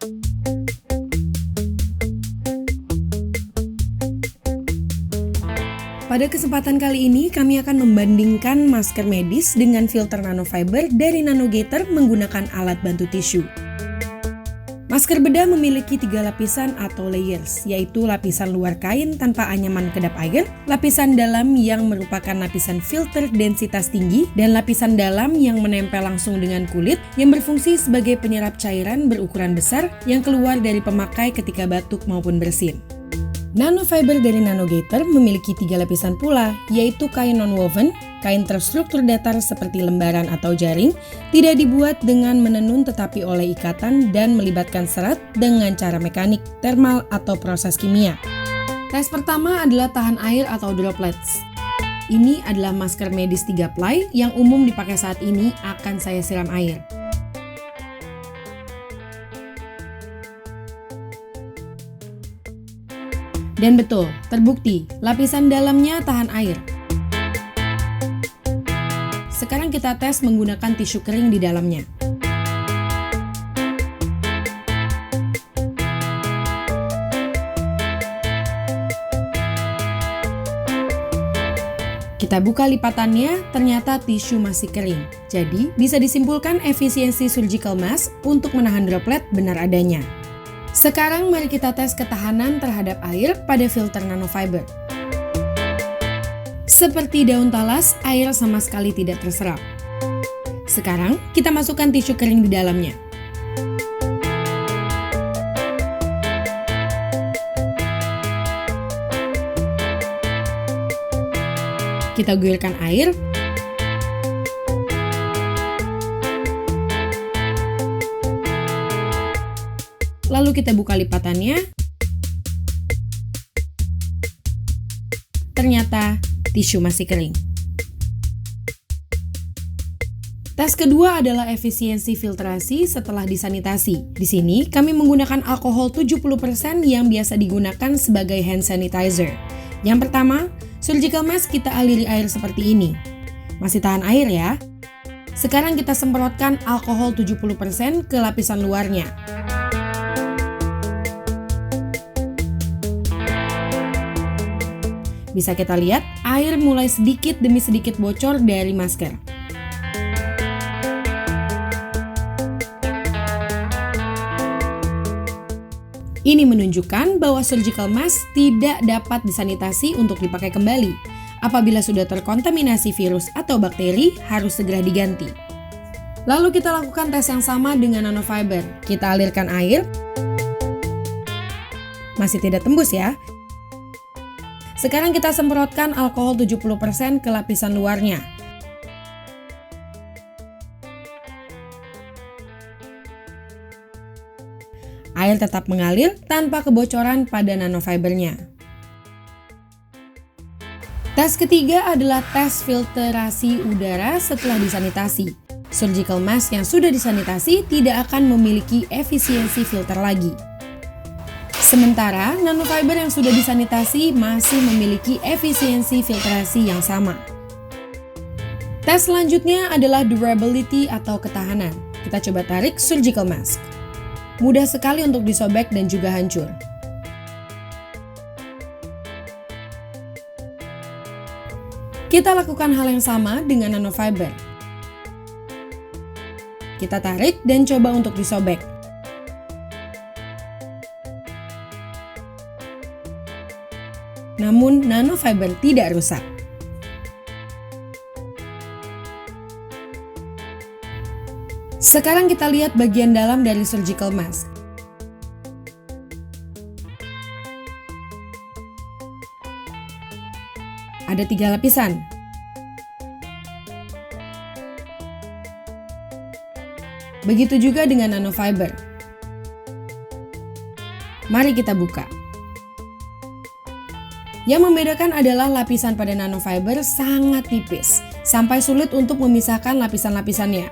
Pada kesempatan kali ini, kami akan membandingkan masker medis dengan filter nanofiber dari Nanogator menggunakan alat bantu tisu. Masker bedah memiliki 3 lapisan atau layers, yaitu lapisan luar kain tanpa anyaman kedap air, lapisan dalam yang merupakan lapisan filter densitas tinggi, dan lapisan dalam yang menempel langsung dengan kulit yang berfungsi sebagai penyerap cairan berukuran besar yang keluar dari pemakai ketika batuk maupun bersin. Nanofiber dari Nanogator memiliki 3 lapisan pula, yaitu kain nonwoven, kain terstruktur datar seperti lembaran atau jaring, tidak dibuat dengan menenun tetapi oleh ikatan dan melibatkan serat dengan cara mekanik, termal atau proses kimia. Tes pertama adalah tahan air atau droplets. Ini adalah masker medis 3 ply yang umum dipakai saat ini, akan saya siram air. Dan betul, terbukti, lapisan dalamnya tahan air. Sekarang kita tes menggunakan tisu kering di dalamnya. Kita buka lipatannya, ternyata tisu masih kering. Jadi, bisa disimpulkan efisiensi surgical mask untuk menahan droplet benar adanya. Sekarang mari kita tes ketahanan terhadap air pada filter nanofiber. Seperti daun talas, air sama sekali tidak terserap. Sekarang kita masukkan tisu kering di dalamnya. Kita guyurkan air. Lalu kita buka lipatannya. Ternyata tisu masih kering. Tes kedua adalah efisiensi filtrasi setelah disanitasi. Di sini kami menggunakan alkohol 70% yang biasa digunakan sebagai hand sanitizer. Yang pertama, surgical mask kita aliri air seperti ini. Masih tahan air ya. Sekarang kita semprotkan alkohol 70% ke lapisan luarnya. Bisa kita lihat, air mulai sedikit demi sedikit bocor dari masker. Ini menunjukkan bahwa surgical mask tidak dapat disanitasi untuk dipakai kembali. Apabila sudah terkontaminasi virus atau bakteri, harus segera diganti. Lalu kita lakukan tes yang sama dengan nanofiber. Kita alirkan air. Masih tidak tembus ya. Sekarang kita semprotkan alkohol 70% ke lapisan luarnya. Air tetap mengalir tanpa kebocoran pada nanofibernya. Tes ketiga adalah tes filtrasi udara setelah disanitasi. Surgical mask yang sudah disanitasi tidak akan memiliki efisiensi filter lagi. Sementara, nanofiber yang sudah disanitasi masih memiliki efisiensi filtrasi yang sama. Tes selanjutnya adalah durability atau ketahanan. Kita coba tarik surgical mask. Mudah sekali untuk disobek dan juga hancur. Kita lakukan hal yang sama dengan nanofiber. Kita tarik dan coba untuk disobek. Namun nanofiber tidak rusak. Sekarang kita lihat bagian dalam dari surgical mask. Ada 3 lapisan. Begitu juga dengan nanofiber. Mari kita buka. Yang membedakan adalah lapisan pada nanofiber sangat tipis, sampai sulit untuk memisahkan lapisan-lapisannya.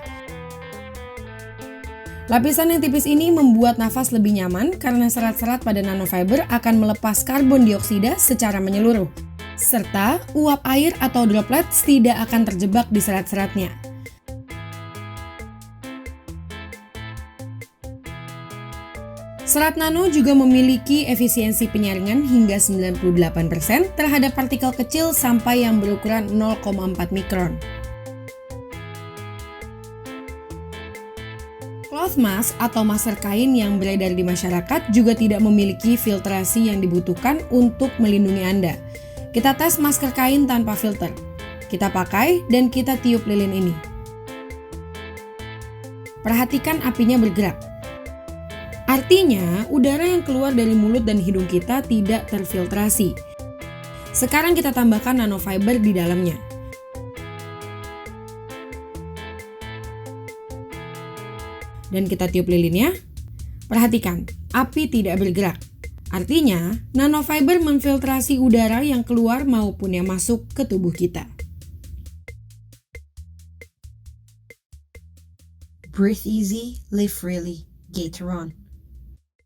Lapisan yang tipis ini membuat nafas lebih nyaman karena serat-serat pada nanofiber akan melepas karbon dioksida secara menyeluruh, serta uap air atau droplets tidak akan terjebak di serat-seratnya. Serat nano juga memiliki efisiensi penyaringan hingga 98% terhadap partikel kecil sampai yang berukuran 0,4 mikron. Cloth mask atau masker kain yang beredar di masyarakat juga tidak memiliki filtrasi yang dibutuhkan untuk melindungi Anda. Kita tes masker kain tanpa filter. Kita pakai dan kita tiup lilin ini. Perhatikan apinya bergerak. Artinya, udara yang keluar dari mulut dan hidung kita tidak terfiltrasi. Sekarang kita tambahkan nanofiber di dalamnya. Dan kita tiup lilinnya. Perhatikan, api tidak bergerak. Artinya, nanofiber memfiltrasi udara yang keluar maupun yang masuk ke tubuh kita. Breathe easy, live freely. Gatorone.